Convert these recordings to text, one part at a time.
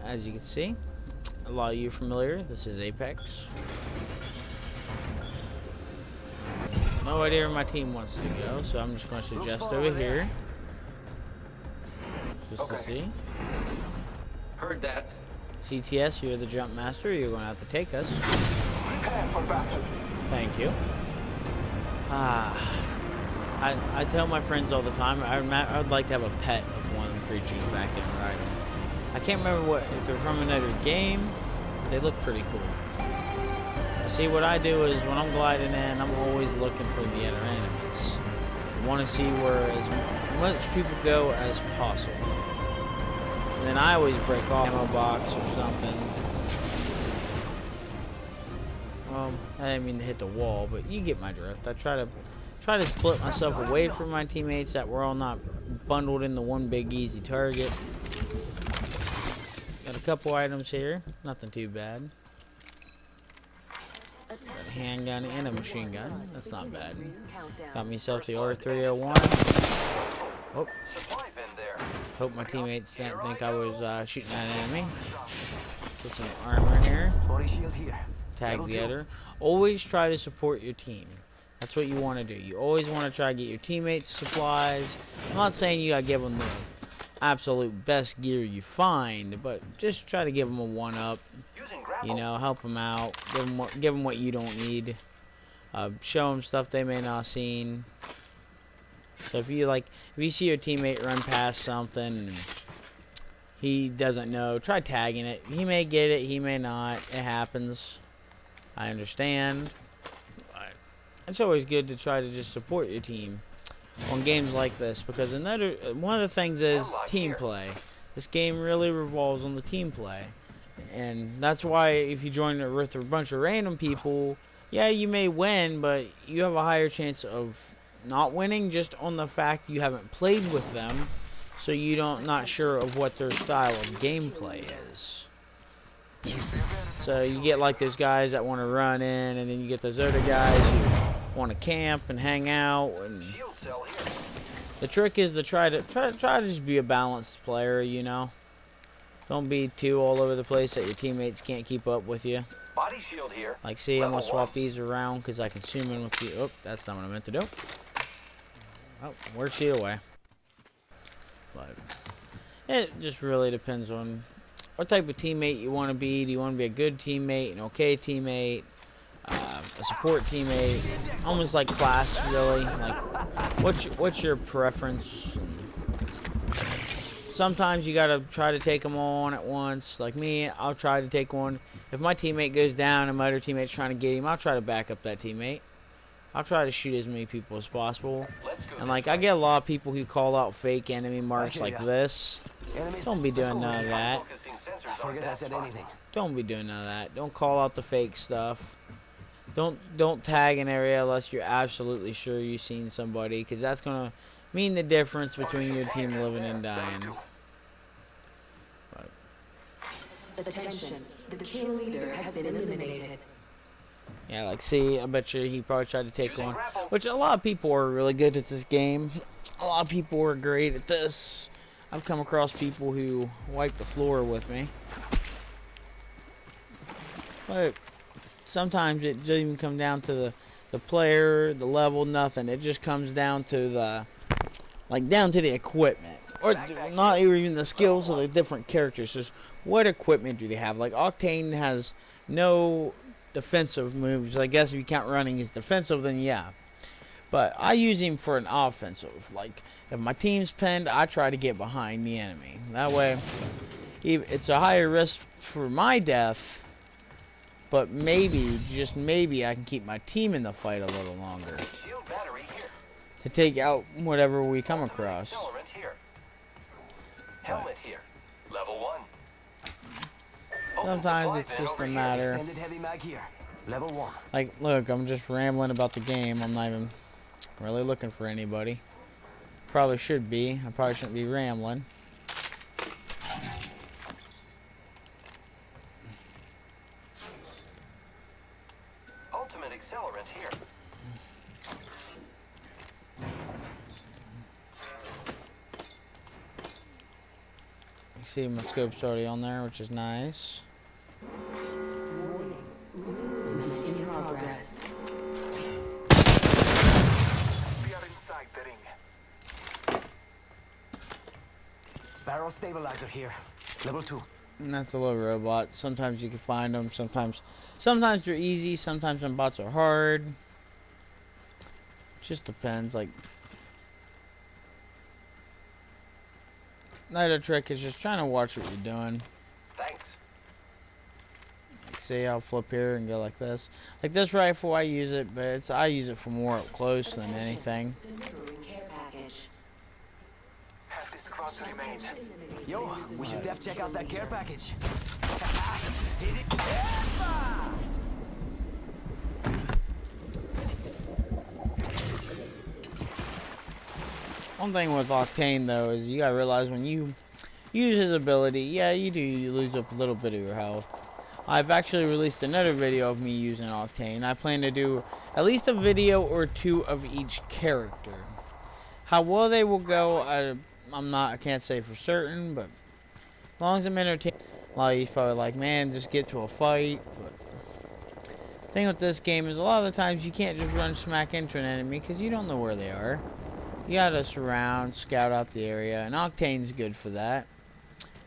as you can see, a lot of you are familiar. This is Apex. No idea where my team wants to go, so I'm just going to suggest over here. Just to see. Heard that. CTS, you're the jump master. You're going to have to take us. Prepare for battle. Thank you. I tell my friends all the time, I would like to have a pet of one of the creatures back in and ride them. I can't remember if they're from another game. They look pretty cool. See, what I do is when I'm gliding in, I'm always looking for the other enemies. I want to see where as much people go as possible. And then I always break off ammo box or something. I didn't mean to hit the wall, but you get my drift. I try to split myself away from my teammates that we're all not bundled into one big easy target. Got a couple items here, nothing too bad. Got a handgun and a machine gun, that's not bad. Got myself the R301. Oh, hope my teammates didn't think I was shooting at an enemy. Put some armor here. Tag the other. Always try to support your team. That's what you want to do. You always want to try to get your teammates supplies. I'm not saying you gotta give them the absolute best gear you find, but just try to give them a one-up. You know, help them out. Give them what you don't need. Show them stuff they may not have seen. So if you see your teammate run past something and he doesn't know, try tagging it. He may get it, he may not. It happens. I understand. But it's always good to try to just support your team on games like this, because one of the things is team play. This game really revolves on the team play, and that's why if you join with a bunch of random people, yeah, you may win, but you have a higher chance of not winning just on the fact you haven't played with them, so you not sure of what their style of gameplay is. So you get like those guys that want to run in, and then you get those other guys who want to camp and hang out. And the trick is to try to just be a balanced player, you know. Don't be too all over the place that your teammates can't keep up with you. Body shield here. Like, see, I'm gonna swap these around because I can zoom in with you. Oh, that's not what I meant to do. Oh, works either way. But it just really depends on what type of teammate you want to be. Do you want to be a good teammate, an okay teammate, a support teammate? Almost like class, really. Like, what's your preference? Sometimes you gotta try to take them on at once. Like me, I'll try to take one. If my teammate goes down and my other teammate's trying to get him, I'll try to back up that teammate. I'll try to shoot as many people as possible. And like, I get a lot of people who call out fake enemy marks like this. Don't be doing none of that. Forget I said anything. Don't be doing none of that. Don't call out the fake stuff. Don't tag an area unless you're absolutely sure you've seen somebody, because that's gonna mean the difference between your team living and dying. But Attention, the kill leader has been eliminated. yeah, like, see, I bet you he probably tried to take one. Which, a lot of people are really good at this game. A lot of people are great at this. I've come across people who wipe the floor with me. But sometimes it doesn't even come down to the player, the level, nothing. It just comes down to down to the equipment. Or not even the skills of the different characters. Just what equipment do they have? Like, Octane has no defensive moves. I guess if you count running as defensive, then yeah. But I use him for an offensive. Like, if my team's pinned, I try to get behind the enemy. That way, it's a higher risk for my death, but maybe, just maybe, I can keep my team in the fight a little longer to take out whatever we come across. Helmet here. Level 1. Sometimes it's just a matter. Extended heavy mag here. Level 1. Like, look, I'm just rambling about the game. I'm not even really looking for anybody. Probably should be. I probably shouldn't be rambling. Ultimate accelerant here. You see my scope's already on there, which is nice. Warning. Movement in progress. We are inside the ring. Barrel stabilizer here. Level 2. And that's a little robot. Sometimes you can find them. Sometimes they're easy. Sometimes them bots are hard. Just depends. Like, another trick is just trying to watch what you're doing. Thanks. Like, see, I'll flip here and go like this. Like this rifle, I use it, but I use it for more up close than anything. Delivering care package. Half this squad to remain. Yo, we should def check out that care package. Hit it. One thing with Octane though is you gotta realize when you use his ability, yeah, you lose up a little bit of your health. I've actually released another video of me using Octane. I plan to do at least a video or two of each character. How well they will go, I can't say for certain, but as long as I'm entertained. A lot of you probably like, man, just get to a fight. But the thing with this game is a lot of the times you can't just run smack into an enemy because you don't know where they are. You gotta surround, scout out the area, and Octane's good for that.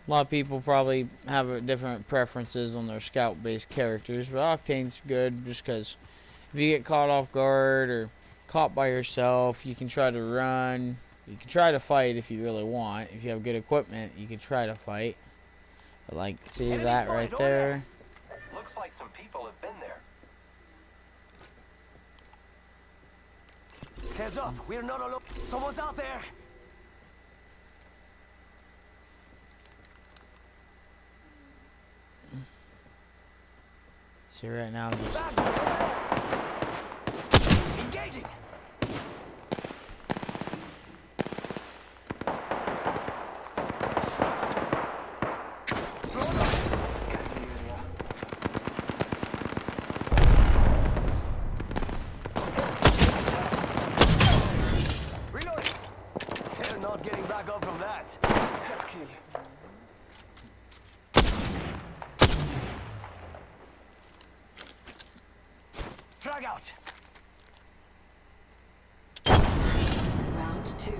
A lot of people probably have different preferences on their scout-based characters, but Octane's good just because if you get caught off guard or caught by yourself, you can try to run. You can try to fight if you really want. If you have good equipment, you can try to fight. But like, see that right there? Looks like some people have been there. Heads up, we're not alone. Someone's out there. See right now, I'm just Back over there. Engaging. Scanning the area. Reloading. They're not getting back up from that. Kill. Frag out. Round 2.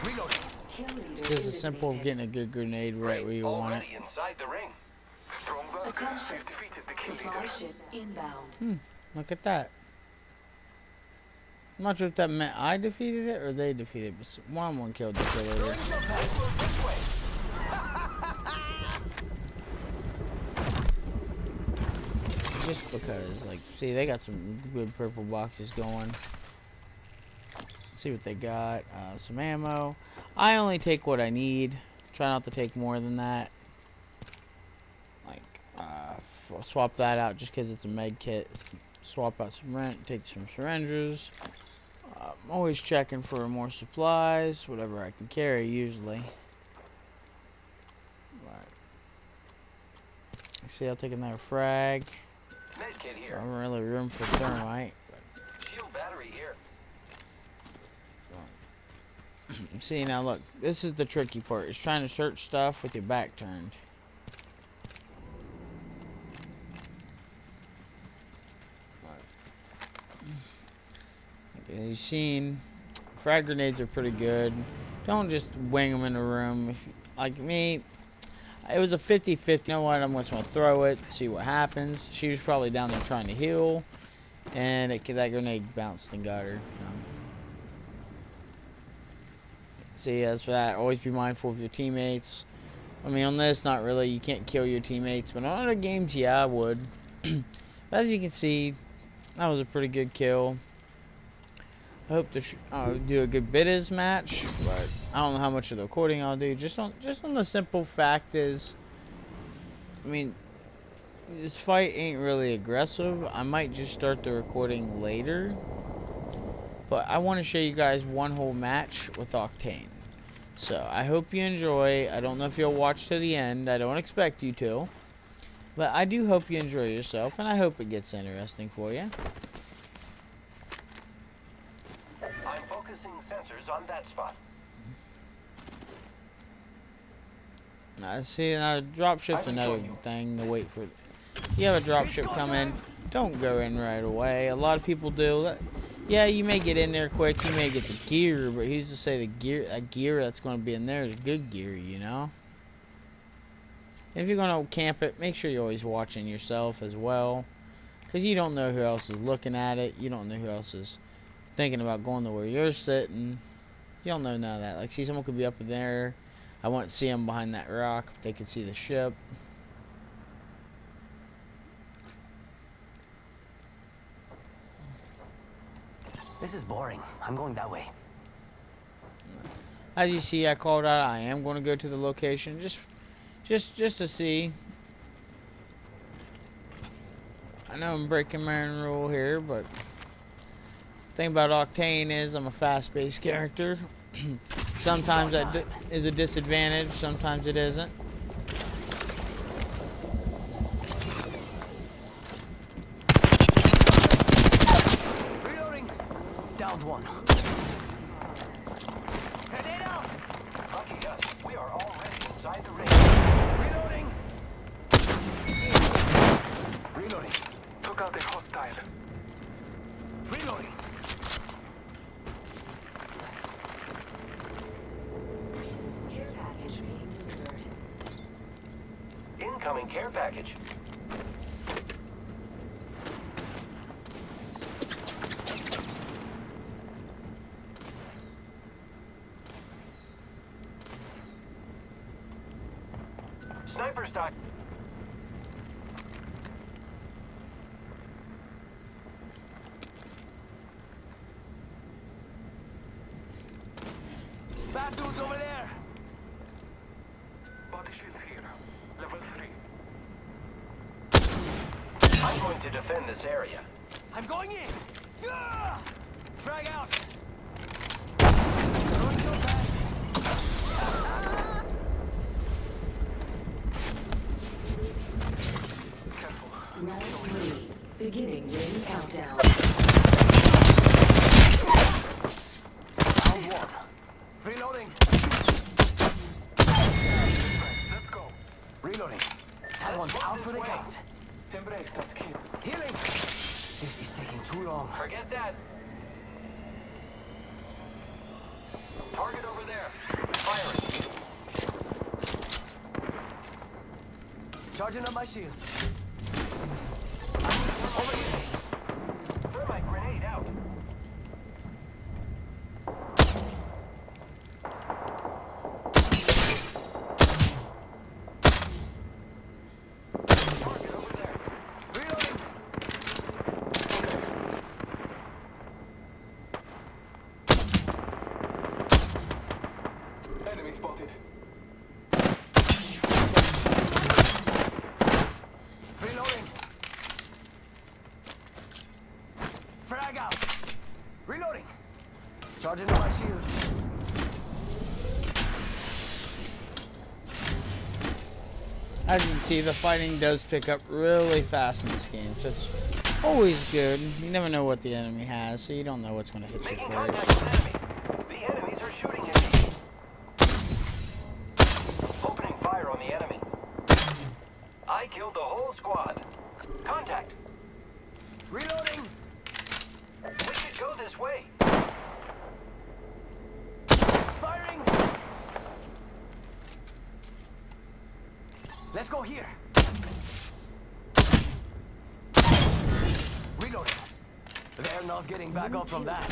Reloading. Kill leader just as simple as eliminated. getting a good grenade right where you want it. Already inside the ring. Strong work. Attention. We've defeated the kill Supply leader. ship inbound. Look at that. I'm not sure if that meant I defeated it or they defeated it, but one killed the killer. This way. Just because, like, see, they got some good purple boxes going. Let's see what they got. Some ammo. I only take what I need. Try not to take more than that. Like, I'll swap that out just because it's a med kit. Swap out some take some syringes. I'm always checking for more supplies, whatever I can carry usually. Right. See, I'll take another frag. Medkit here. Not really room for thermite. Shield battery here. See, now look, this is the tricky part. It's trying to search stuff with your back turned. As you've seen, frag grenades are pretty good. Don't just wing them in the room. If, like me, it was a 50-50. You know what? I'm just going to throw it, see what happens. She was probably down there trying to heal, and that grenade bounced and got her. See, as for that, always be mindful of your teammates. I mean, on this, not really. You can't kill your teammates, but on other games, yeah, I would. As you can see, that was a pretty good kill. I hope to do a good bit of this match, but I don't know how much of the recording I'll do. Just on the simple fact is, I mean, this fight ain't really aggressive. I might just start the recording later, but I want to show you guys one whole match with Octane. So I hope you enjoy. I don't know if you'll watch to the end. I don't expect you to, but I do hope you enjoy yourself, and I hope it gets interesting for you. I'm focusing sensors on that spot. See, now dropship's another thing to wait for. You have a dropship come in, don't go in right away. A lot of people do that. Yeah, you may get in there quick, you may get the gear, but who's to say the gear that's going to be in there is good gear, you know? If you're going to camp it, make sure you're always watching yourself as well, because you don't know who else is looking at it. You don't know who else is thinking about going to where you're sitting. You don't know none of that. Like, see, someone could be up in there. I wouldn't see them behind that rock. They could see the ship. This is boring. I'm going that way. As you see, I called out. I am going to go to the location just to see. I know I'm breaking my own rule here, but the thing about Octane is I'm a fast-paced character. Sometimes that is a disadvantage. Sometimes it isn't. Reloading. Downed one. Grenade out. Lucky us. We are already inside the ring. Reloading. Reloading. Took out a hostile. Reloading. Care package being delivered. Incoming care package. Sniper stock. Bad dudes over there. Body shields here. Level 3. I'm going to defend this area. I'm going in. Ah! Frag out. Throwing your back. Careful. Round 3. Beginning ring countdown. Round one. Reloading. Let's go. Reloading. That one's out for the count. Embrace that key. Healing. This is taking too long. Forget that. Target over there. Firing. Charging up my shields. Over here. Thermite grenade out. Target over there. Reloading. Enemy spotted. Reloading. Frag out. Reloading. Charging up my shields. As you can see, the fighting does pick up really fast in this game, so it's always good. You never know what the enemy has, so you don't know what's going to hit you Making first. contact with enemy. The enemies are shooting at me. Opening fire on the enemy. I killed the whole squad. Contact. Reloading. We should go this way. Firing. Let's go here. Reloading. They're not getting back up from that.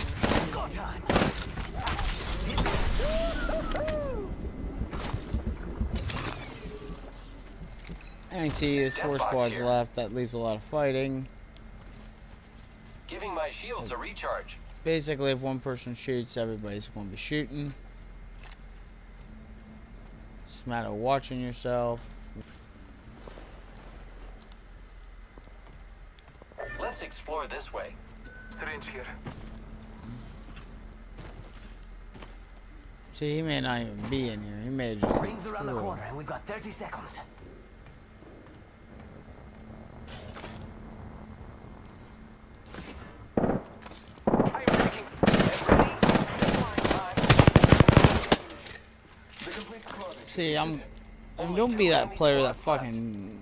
Go time. And you see, there's 4 Deathbox squads here. left. That leaves a lot of fighting. Giving my shields a recharge. Basically, if one person shoots, everybody's going to be shooting. It's a matter of watching yourself. Let's explore this way. Syringe here. See, he may not even be in here. He may have just Rings around the through. corner, and we've got 30 seconds. I'm breaking. Get ready. Firing time. The complete squad is See, I'm And don't be that player that fucking,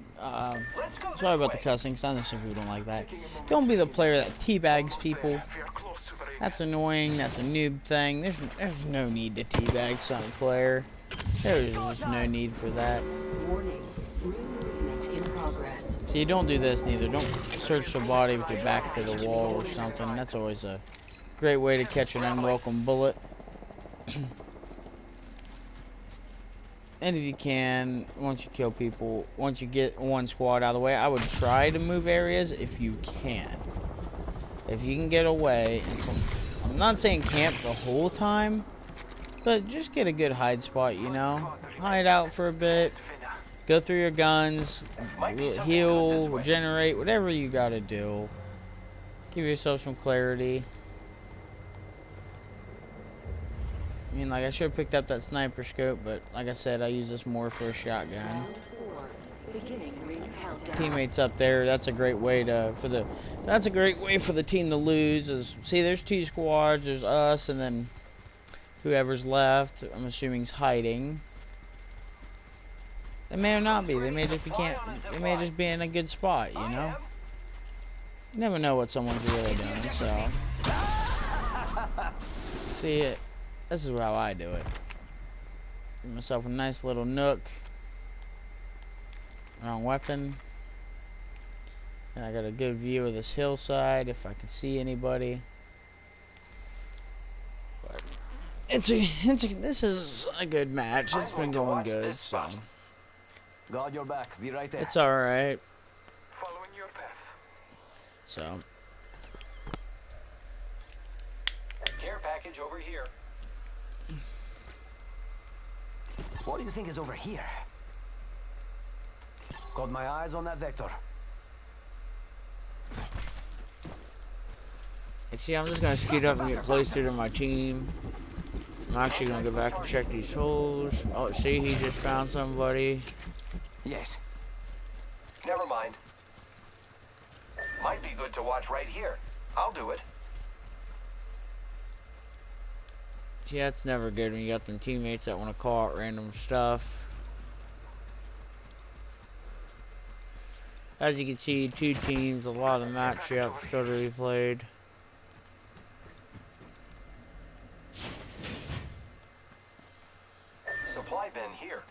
Let's go sorry this about the way. cussing, I know some people don't like that. Don't be the player that teabags people. We are close to the ring. That's annoying, that's a noob thing. There's no need to teabag some player. There's just no need for that. Warning. Ring movement in progress. So you don't do this neither. Don't search the body with your back to the wall or something. That's always a great way to catch an unwelcome bullet. And if you can, once you kill people, once you get one squad out of the way, I would try to move areas if you can. If you can get away, I'm not saying camp the whole time, but just get a good hide spot, you know? Hide out for a bit, go through your guns, heal, regenerate, whatever you gotta do. Give yourself some clarity. I mean, like, I should have picked up that sniper scope, but like I said, I use this more for a shotgun. Round 4. Beginning ring countdown. Teammates up there, that's a great way for the team to lose. See, there's 2 squads, there's us, and then whoever's left, I'm assuming is hiding. They may or not be. They may just be in a good spot, you know? You never know what someone's really doing, so. See it. This is how I do it. Give myself a nice little nook. Wrong weapon. And I got a good view of this hillside if I can see anybody. But this is a good match. It's been going good, so. God, you're back. Be right there. It's alright. Following your path. So. Care package over here. What do you think is over here? Got my eyes on that vector. See, I'm just gonna scoot up and get closer to my team. I'm actually gonna go back and check these holes. Oh, see, he just found somebody. Yes. Never mind. Might be good to watch right here. I'll do it. Yeah, it's never good when you got them teammates that want to call out random stuff. As you can see, 2 teams, a lot of matchups still to be played. Supply bin here.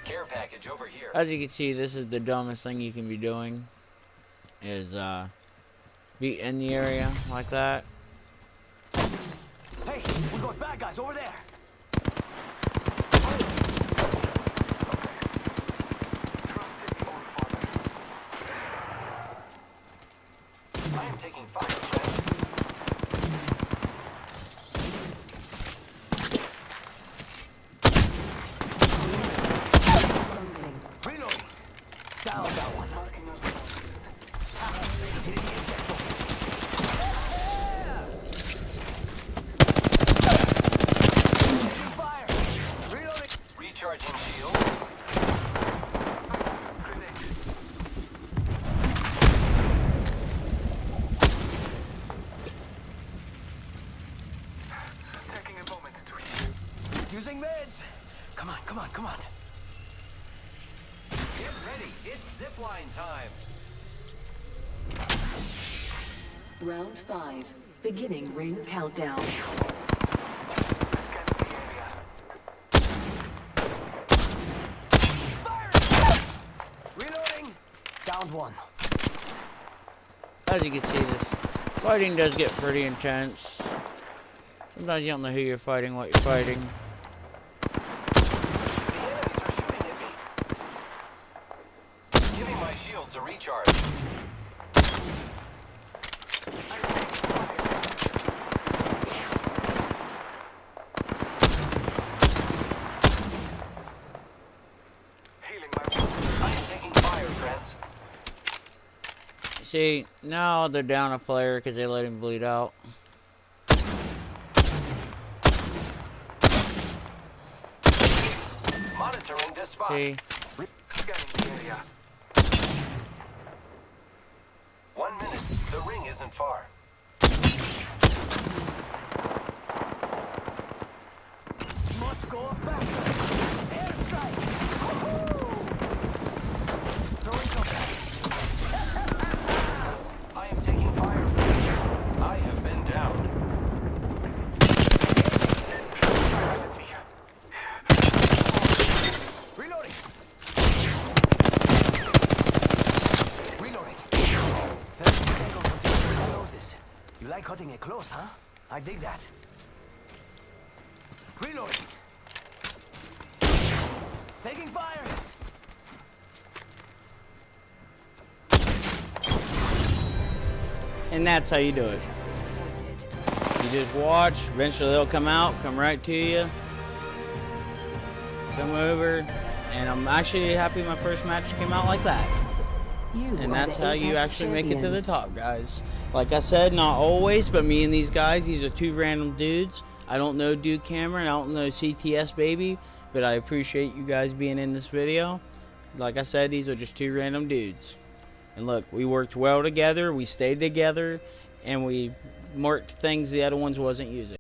Care package over here. As you can see, this is the dumbest thing you can be doing. Is, be in the area like that. Hey, we got bad guys over there. I am taking fire, friends. Closing. Reloading. Down that one. Marking our surroundings. Fire. Reloading. Recharging shields. Grenade. Taking a moment to heal. Using meds. Come on, come on, come on. Get ready. It's zipline time. Round 5. Beginning ring countdown. Scanning the area. Reloading. Downed one. As you can see, this fighting does get pretty intense. Sometimes you don't know who you're fighting, what you're fighting. The enemies are shooting at me. Giving my shields a recharge. Healing my wounds. I am taking fire, friends. See, now they're down a player because they let him bleed out. Monitoring this spot. See, Scanning the area. 1 minute. The ring isn't far. Must go faster. cutting it close, huh? I dig that. Reloading. Taking fire. And that's how you do it. You just watch, eventually they'll come out, come right to you, come over, and I'm actually happy my first match came out like that. And that's how you actually make it to the top, guys. Like I said, not always, but me and these guys, these are two random dudes. I don't know Dude Cameron, I don't know CTS Baby, but I appreciate you guys being in this video. Like I said, these are just two random dudes. And look, we worked well together, we stayed together, and we marked things the other ones wasn't using.